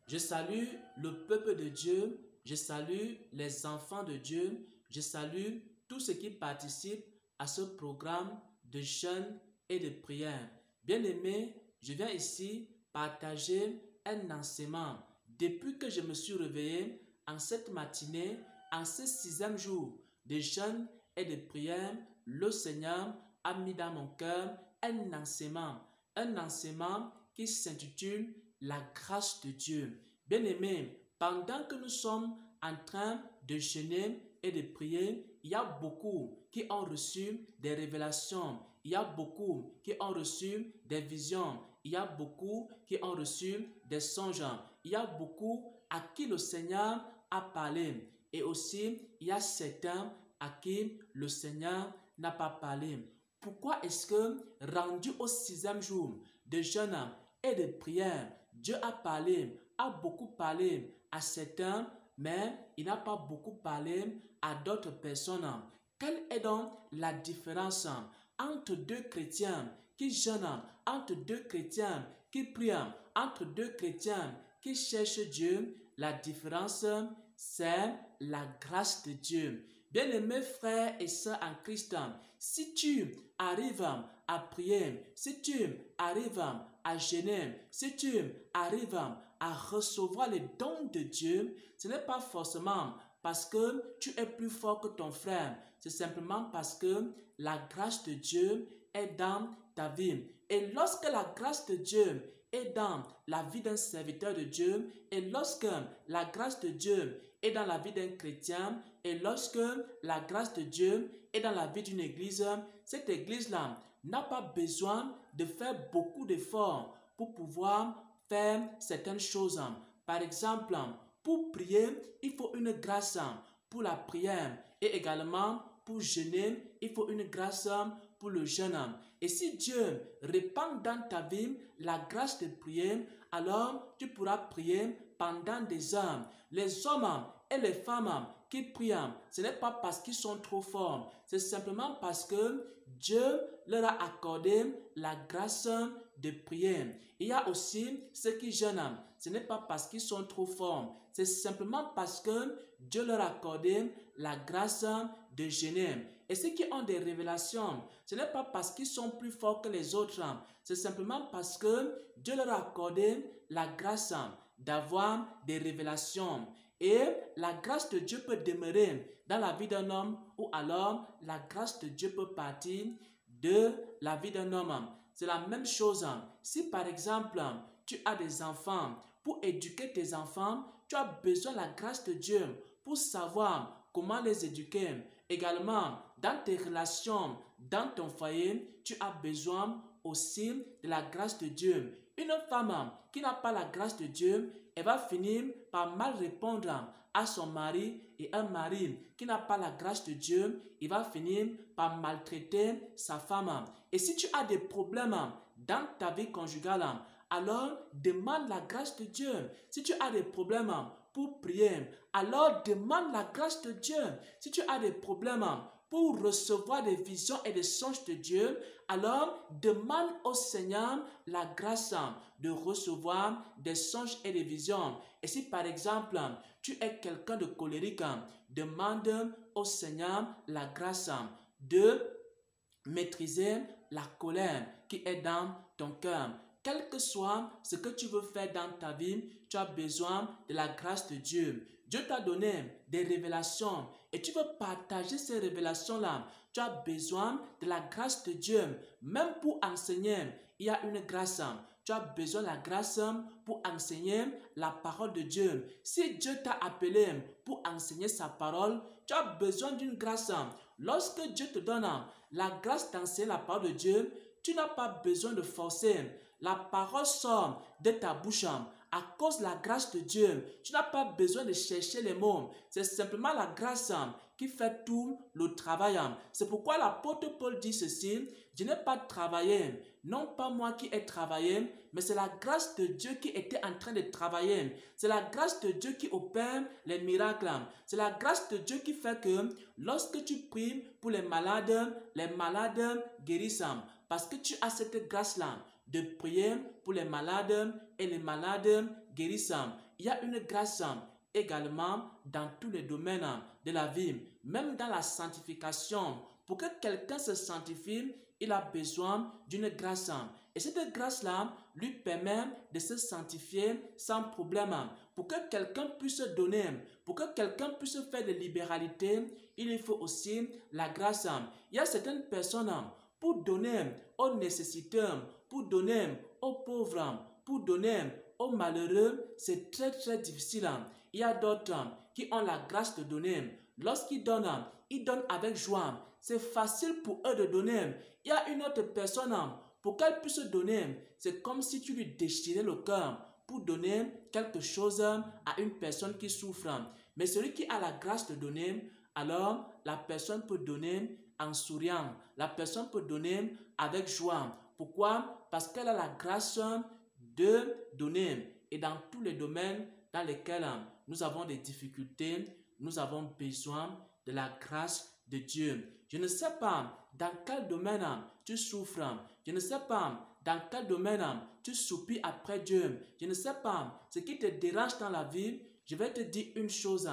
Je salue le peuple de Dieu, je salue les enfants de Dieu, je salue tous ceux qui participent à ce programme de jeûne et de prière. Bien-aimés, je viens ici partager un enseignement. Depuis que je me suis réveillé en cette matinée, en ce 6e jour de jeûne et de prière, le Seigneur a mis dans mon cœur un enseignement qui s'intitule La grâce de Dieu. Bien-aimés, pendant que nous sommes en train de jeûner et de prier, il y a beaucoup qui ont reçu des révélations, il y a beaucoup qui ont reçu des visions, il y a beaucoup qui ont reçu des songes, il y a beaucoup à qui le Seigneur a parlé et aussi il y a certains à qui le Seigneur n'a pas parlé. Pourquoi est-ce que, rendu au 6e jour de jeûne et de prière, Dieu a beaucoup parlé à certains, mais il n'a pas beaucoup parlé à d'autres personnes? Quelle est donc la différence entre deux chrétiens qui jeûnent, entre deux chrétiens qui prient, entre deux chrétiens qui cherchent Dieu? La différence, c'est la grâce de Dieu. Bien-aimés frères et sœurs en Christ, si tu arrives à prier, si tu arrives à jeûner, si tu arrives à recevoir les dons de Dieu, ce n'est pas forcément parce que tu es plus fort que ton frère, c'est simplement parce que la grâce de Dieu est dans ta vie. Et lorsque la grâce de Dieu est dans la vie d'un serviteur de Dieu, et lorsque la grâce de Dieu est dans la vie d'un chrétien, et lorsque la grâce de Dieu est dans la vie d'une église, cette église-là n'a pas besoin de faire beaucoup d'efforts pour pouvoir faire certaines choses. Par exemple, pour prier, il faut une grâce pour la prière et également pour jeûner, il faut une grâce pour le jeûne. Et si Dieu répand dans ta vie la grâce de prier, alors tu pourras prier pendant des heures. Les hommes et les femmes qui prient, ce n'est pas parce qu'ils sont trop forts, c'est simplement parce que Dieu leur a accordé la grâce de prier. Il y a aussi ceux qui jeûnent, ce n'est pas parce qu'ils sont trop forts, c'est simplement parce que Dieu leur a accordé la grâce de jeûner. Et ceux qui ont des révélations, ce n'est pas parce qu'ils sont plus forts que les autres, c'est simplement parce que Dieu leur a accordé la grâce d'avoir des révélations. Et la grâce de Dieu peut demeurer dans la vie d'un homme ou alors la grâce de Dieu peut partir de la vie d'un homme. C'est la même chose. Si par exemple, tu as des enfants, pour éduquer tes enfants, tu as besoin de la grâce de Dieu pour savoir comment les éduquer. Également, dans tes relations, dans ton foyer, tu as besoin aussi de la grâce de Dieu. Une femme qui n'a pas la grâce de Dieu, elle va finir par mal répondre à son mari, et un mari qui n'a pas la grâce de Dieu, il va finir par maltraiter sa femme. Et si tu as des problèmes dans ta vie conjugale, alors demande la grâce de Dieu. Si tu as des problèmes pour prier, alors demande la grâce de Dieu. Si tu as des problèmes pour recevoir des visions et des songes de Dieu, alors demande au Seigneur la grâce de recevoir des songes et des visions. Et si par exemple, tu es quelqu'un de colérique, demande au Seigneur la grâce de maîtriser la colère qui est dans ton cœur. Quel que soit ce que tu veux faire dans ta vie, tu as besoin de la grâce de Dieu. Dieu t'a donné des révélations et tu veux partager ces révélations-là. Tu as besoin de la grâce de Dieu. Même pour enseigner, il y a une grâce. Tu as besoin de la grâce pour enseigner la parole de Dieu. Si Dieu t'a appelé pour enseigner sa parole, tu as besoin d'une grâce. Lorsque Dieu te donne la grâce d'enseigner la parole de Dieu, tu n'as pas besoin de forcer. La parole sort de ta bouche à cause de la grâce de Dieu. Tu n'as pas besoin de chercher les mots. C'est simplement la grâce qui fait tout le travail. C'est pourquoi l'apôtre Paul dit ceci: je n'ai pas travaillé, non pas moi qui ai travaillé, mais c'est la grâce de Dieu qui était en train de travailler. C'est la grâce de Dieu qui opère les miracles. C'est la grâce de Dieu qui fait que lorsque tu pries pour les malades guérissent. Parce que tu as cette grâce-là de prier pour les malades et les malades guérissent. il y a une grâce également dans tous les domaines de la vie, même dans la sanctification. Pour que quelqu'un se sanctifie, il a besoin d'une grâce. Et cette grâce-là lui permet de se sanctifier sans problème. Pour que quelqu'un puisse donner, pour que quelqu'un puisse faire de libéralité, il faut aussi la grâce. Il y a certaines personnes, pour donner aux nécessiteux, pour donner aux pauvres, pour donner aux malheureux, c'est très difficile. Il y a d'autres qui ont la grâce de donner. Lorsqu'ils donnent, ils donnent avec joie. C'est facile pour eux de donner. Il y a une autre personne, pour qu'elle puisse donner, c'est comme si tu lui déchirais le cœur pour donner quelque chose à une personne qui souffre. Mais celui qui a la grâce de donner, alors la personne peut donner en souriant. La personne peut donner avec joie. Pourquoi? Parce qu'elle a la grâce de donner. Et dans tous les domaines dans lesquels nous avons des difficultés, nous avons besoin de la grâce de Dieu. Je ne sais pas dans quel domaine tu souffres. Je ne sais pas dans quel domaine tu soupires après Dieu. Je ne sais pas ce qui te dérange dans la vie. Je vais te dire une chose.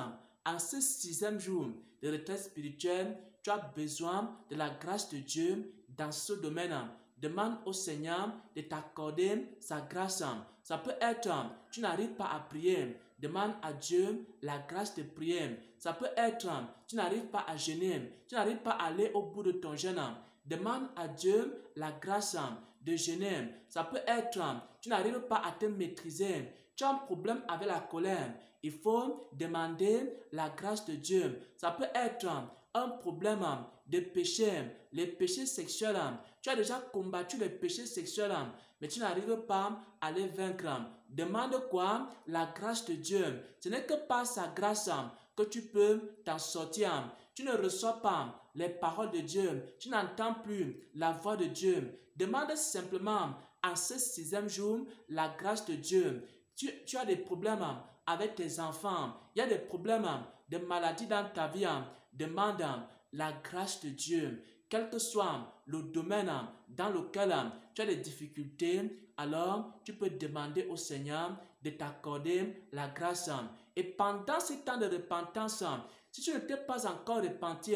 En ce 6e jour de retraite spirituelle, tu as besoin de la grâce de Dieu dans ce domaine. Demande au Seigneur de t'accorder sa grâce. Ça peut être, tu n'arrives pas à prier. Demande à Dieu la grâce de prier. Ça peut être, tu n'arrives pas à jeûner. Tu n'arrives pas à aller au bout de ton jeûne. Demande à Dieu la grâce de jeûner. Ça peut être, tu n'arrives pas à te maîtriser. Tu as un problème avec la colère. Il faut demander la grâce de Dieu. Ça peut être un problème de péché, les péchés sexuels. Tu as déjà combattu les péchés sexuels, mais tu n'arrives pas à les vaincre. Demande quoi? La grâce de Dieu. Ce n'est que par sa grâce que tu peux t'en sortir. Tu ne reçois pas les paroles de Dieu. Tu n'entends plus la voix de Dieu. Demande simplement en ce 6e jour la grâce de Dieu. Tu as des problèmes avec tes enfants. Il y a des problèmes de maladies dans ta vie. Demande la grâce de Dieu. Quel que soit le domaine dans lequel tu as des difficultés, alors tu peux demander au Seigneur de t'accorder la grâce. Et pendant ce temps de repentance, si tu ne t'es pas encore repenti,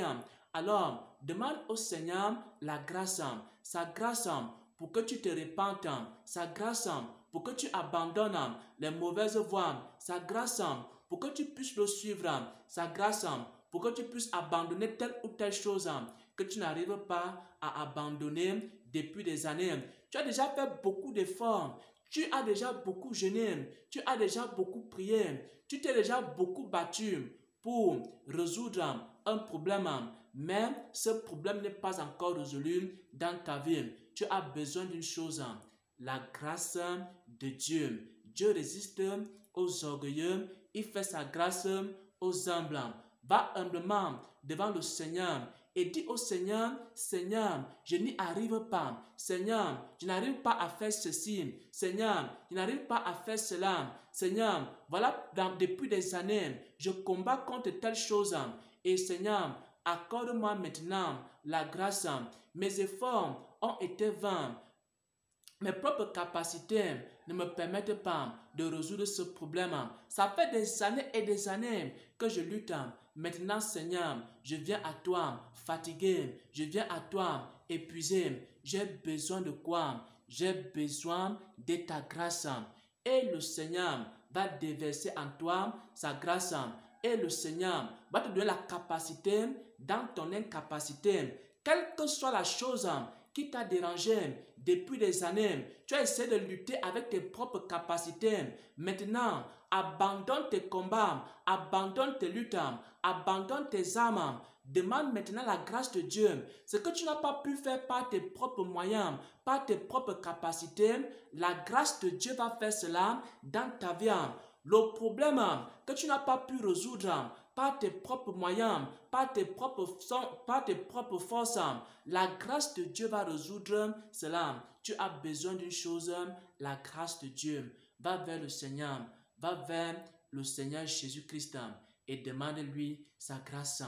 alors demande au Seigneur la grâce. Sa grâce pour que tu te repentes. Sa grâce pour que tu abandonnes les mauvaises voies. Sa grâce pour que tu puisses le suivre. Sa grâce pour que tu puisses abandonner telle ou telle chose que tu n'arrives pas à abandonner depuis des années. Tu as déjà fait beaucoup d'efforts. Tu as déjà beaucoup jeûné. Tu as déjà beaucoup prié. Tu t'es déjà beaucoup battu pour résoudre un problème. Mais ce problème n'est pas encore résolu dans ta vie. Tu as besoin d'une chose, la grâce de Dieu. Dieu résiste aux orgueilleux. Il fait sa grâce aux humbles. Va humblement devant le Seigneur et dis au Seigneur, Seigneur, je n'y arrive pas. Seigneur, je n'arrive pas à faire ceci. Seigneur, je n'arrive pas à faire cela. Seigneur, voilà, depuis des années, je combats contre telle chose. Et Seigneur, accorde-moi maintenant la grâce. Mes efforts ont été vains. Mes propres capacités ne me permettent pas de résoudre ce problème. Ça fait des années et des années que je lutte. Maintenant, Seigneur, je viens à toi fatigué. Je viens à toi épuisé. J'ai besoin de quoi? J'ai besoin de ta grâce. Et le Seigneur va déverser en toi sa grâce. Et le Seigneur va te donner la capacité dans ton incapacité. Quelle que soit la chose qui t'a dérangé depuis des années, tu as essayé de lutter avec tes propres capacités. Maintenant, abandonne tes combats, abandonne tes luttes, abandonne tes armes. Demande maintenant la grâce de Dieu. Ce que tu n'as pas pu faire par tes propres moyens, par tes propres capacités, la grâce de Dieu va faire cela dans ta vie. Le problème que tu n'as pas pu résoudre par tes propres moyens, par tes propres forces, la grâce de Dieu va résoudre cela. Tu as besoin d'une chose, la grâce de Dieu. Va vers le Seigneur, va vers le Seigneur Jésus-Christ et demande-lui sa grâce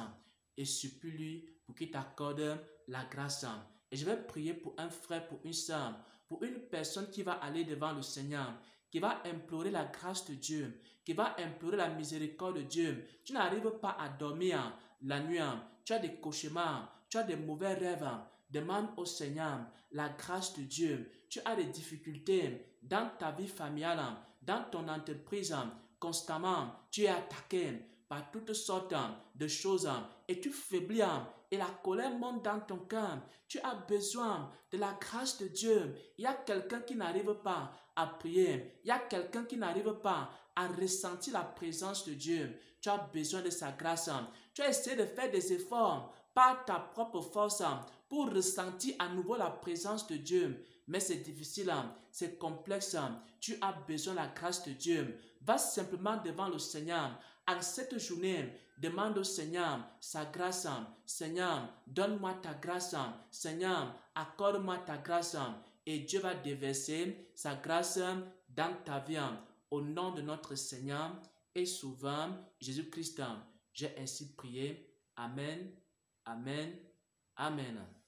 et supplie-lui pour qu'il t'accorde la grâce. Et je vais prier pour un frère, pour une soeur, pour une personne qui va aller devant le Seigneur, qui va implorer la grâce de Dieu, qui va implorer la miséricorde de Dieu. Tu n'arrives pas à dormir la nuit, tu as des cauchemars, tu as des mauvais rêves. Demande au Seigneur la grâce de Dieu. Tu as des difficultés dans ta vie familiale, dans ton entreprise. Constamment, tu es attaqué par toutes sortes de choses et tu faiblis et la colère monte dans ton cœur. Tu as besoin de la grâce de Dieu. Il y a quelqu'un qui n'arrive pas à prier. Il y a quelqu'un qui n'arrive pas à ressentir la présence de Dieu. Tu as besoin de sa grâce. Tu as essayé de faire des efforts par ta propre force pour ressentir à nouveau la présence de Dieu. Mais c'est difficile, c'est complexe. Tu as besoin de la grâce de Dieu. Va simplement devant le Seigneur. En cette journée, demande au Seigneur sa grâce. Seigneur, donne-moi ta grâce. Seigneur, accorde-moi ta grâce. Et Dieu va déverser sa grâce dans ta vie. Au nom de notre Seigneur et Sauveur Jésus-Christ, j'ai ainsi prié. Amen, amen, amen.